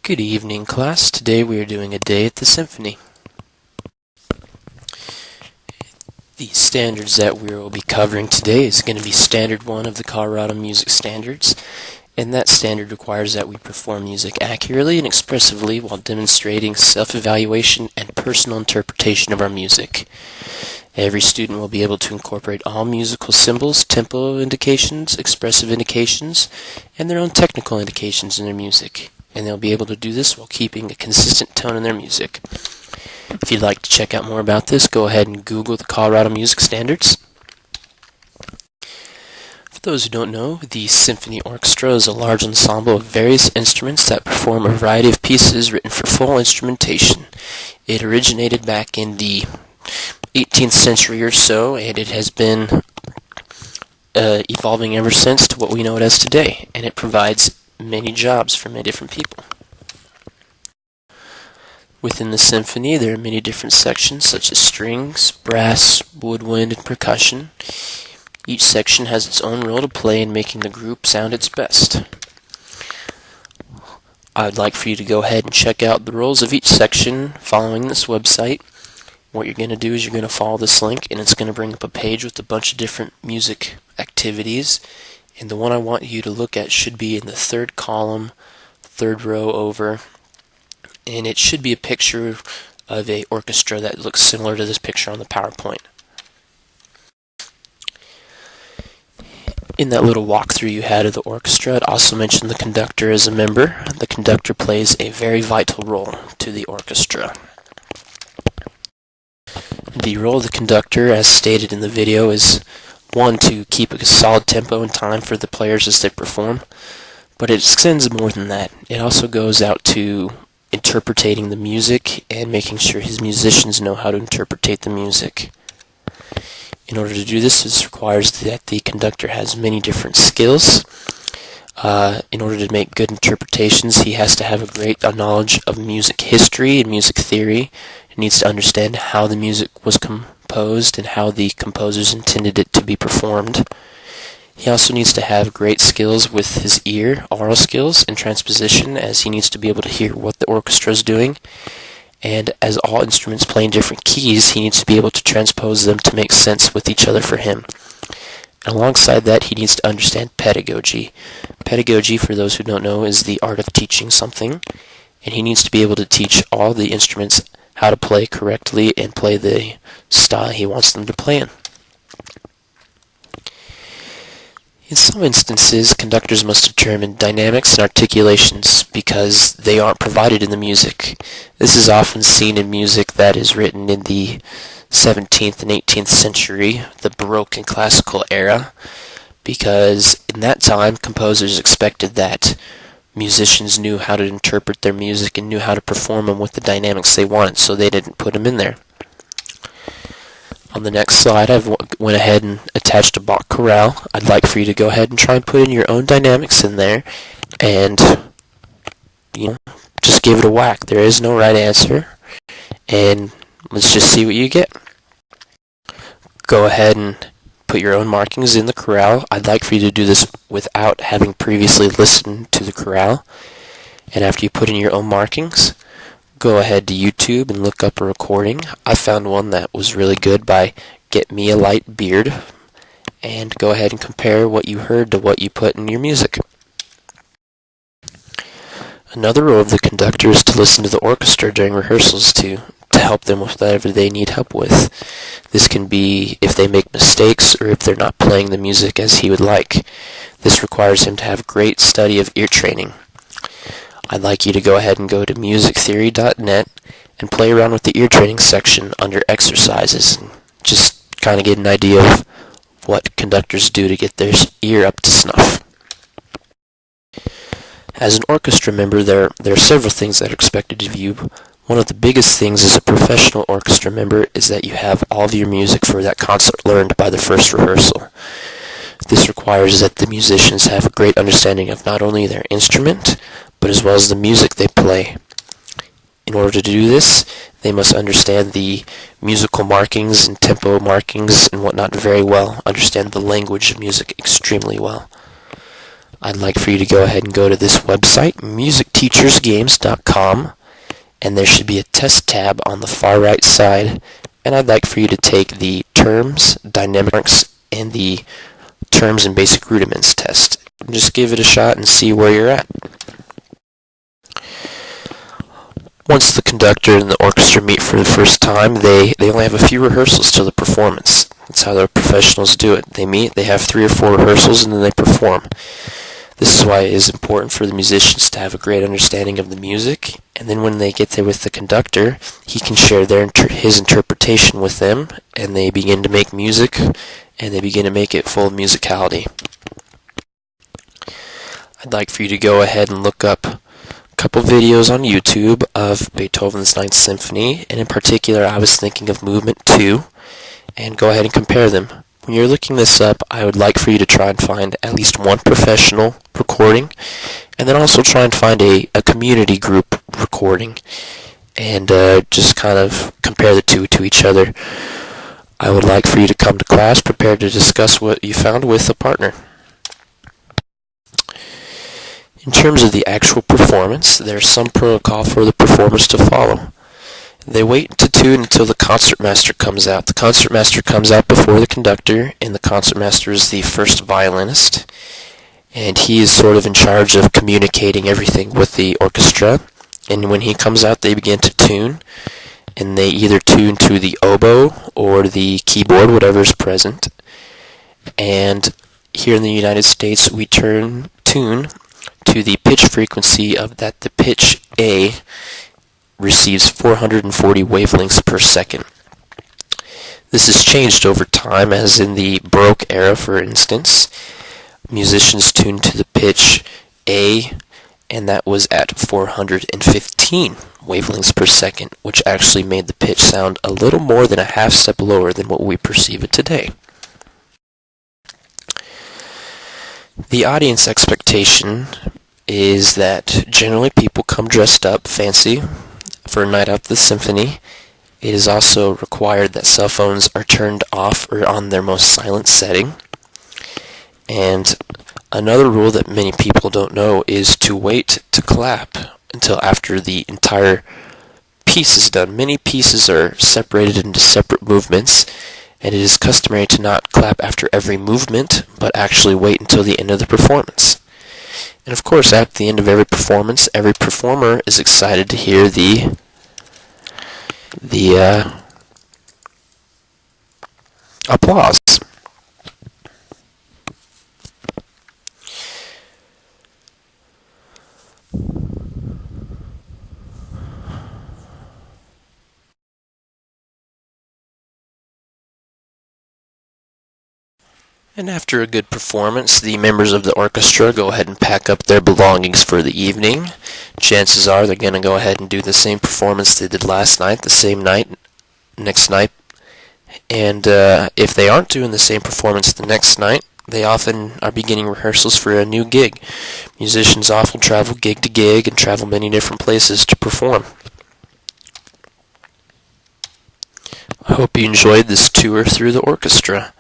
Good evening, class. Today we are doing a day at the symphony. The standards that we will be covering today is going to be Standard 1 of the Colorado Music Standards, and that standard requires that we perform music accurately and expressively while demonstrating self-evaluation and personal interpretation of our music. Every student will be able to incorporate all musical symbols, tempo indications, expressive indications, and their own technical indications in their music. And they'll be able to do this while keeping a consistent tone in their music. If you'd like to check out more about this, go ahead and Google the Colorado Music Standards. For those who don't know, the Symphony Orchestra is a large ensemble of various instruments that perform a variety of pieces written for full instrumentation. It originated back in the 18th century or so, and it has been evolving ever since to what we know it as today, and it provides many jobs for many different people. Within the symphony, there are many different sections such as strings, brass, woodwind, and percussion. Each section has its own role to play in making the group sound its best. I'd like for you to go ahead and check out the roles of each section following this website. What you're going to do is you're going to follow this link, and it's going to bring up a page with a bunch of different music activities. And the one I want you to look at should be in the third column, third row over, and it should be a picture of an orchestra that looks similar to this picture on the PowerPoint. In that little walkthrough you had of the orchestra, it also mentioned the conductor as a member. The conductor plays a very vital role to the orchestra. The role of the conductor, as stated in the video, is one, to keep a solid tempo and time for the players as they perform, but it extends more than that. It also goes out to interpreting the music and making sure his musicians know how to interpret the music. In order to do this, this requires that the conductor has many different skills. In order to make good interpretations, he has to have a great knowledge of music history and music theory. He needs to understand how the music was composed and how the composers intended it to be performed. He also needs to have great skills with his ear, aural skills, and transposition, as he needs to be able to hear what the orchestra is doing. And as all instruments play in different keys, he needs to be able to transpose them to make sense with each other for him. Alongside that, he needs to understand pedagogy. Pedagogy, for those who don't know, is the art of teaching something, and he needs to be able to teach all the instruments how to play correctly and play the style he wants them to play in. In some instances, conductors must determine dynamics and articulations because they aren't provided in the music. This is often seen in music that is written in the 17th and 18th century, the Baroque and Classical era, because in that time composers expected that musicians knew how to interpret their music and knew how to perform them with the dynamics they wanted, so they didn't put them in there. On the next slide, I've went ahead and attached a Bach chorale. I'd like for you to go ahead and try and put in your own dynamics in there, and just give it a whack. There is no right answer, and let's just see what you get. Go ahead and put your own markings in the chorale. I'd like for you to do this without having previously listened to the chorale. And after you put in your own markings, go ahead to YouTube and look up a recording. I found one that was really good by Get Me a Light Beard. And go ahead and compare what you heard to what you put in your music. Another role of the conductor is to listen to the orchestra during rehearsals to help them with whatever they need help with. This can be if they make mistakes or if they're not playing the music as he would like. This requires him to have great study of ear training. I'd like you to go ahead and go to musictheory.net and play around with the ear training section under exercises and just kind of get an idea of what conductors do to get their ear up to snuff. As an orchestra member, there are several things that are expected of you. One of the biggest things as a professional orchestra member is that you have all of your music for that concert learned by the first rehearsal. This requires that the musicians have a great understanding of not only their instrument, but as well as the music they play. In order to do this, they must understand the musical markings and tempo markings and whatnot very well, understand the language of music extremely well. I'd like for you to go ahead and go to this website, musicteachersgames.com, and there should be a test tab on the far right side, and I'd like for you to take the terms, dynamics, and the terms and basic rudiments test. Just give it a shot and see where you're at. Once the conductor and the orchestra meet for the first time, they only have a few rehearsals till the performance. That's how the professionals do it. They meet, they have 3 or 4 rehearsals, and then they perform. This is why it is important for the musicians to have a great understanding of the music, and then when they get there with the conductor, he can share his interpretation with them, and they begin to make music, and they begin to make it full of musicality. I'd like for you to go ahead and look up a couple videos on YouTube of Beethoven's Ninth Symphony, and in particular I was thinking of Movement 2, and go ahead and compare them. When you're looking this up, I would like for you to try and find at least one professional recording, and then also try and find a community group recording, and just kind of compare the two to each other. I would like for you to come to class prepared to discuss what you found with a partner. In terms of the actual performance, there's some protocol for the performers to follow. They wait to tune until the concertmaster comes out. The concertmaster comes out before the conductor, and the concertmaster is the first violinist, and he is sort of in charge of communicating everything with the orchestra. And when he comes out, they begin to tune, and they either tune to the oboe or the keyboard, whatever is present. And here in the United States, we tune to the pitch frequency of that the pitch A receives 440 wavelengths per second. This has changed over time, as in the Baroque era, for instance, musicians tuned to the pitch A, and that was at 415 wavelengths per second, which actually made the pitch sound a little more than a half step lower than what we perceive it today. The audience expectation is that generally people come dressed up fancy for a night out at the symphony. It is also required that cell phones are turned off or on their most silent setting. And another rule that many people don't know is to wait to clap until after the entire piece is done. Many pieces are separated into separate movements, and it is customary to not clap after every movement, but actually wait until the end of the performance. And of course, at the end of every performance, every performer is excited to hear the applause. And after a good performance, the members of the orchestra go ahead and pack up their belongings for the evening. Chances are they're going to go ahead and do the same performance they did last night, the same night, next night. And if they aren't doing the same performance the next night, they often are beginning rehearsals for a new gig. Musicians often travel gig to gig and travel many different places to perform. I hope you enjoyed this tour through the orchestra.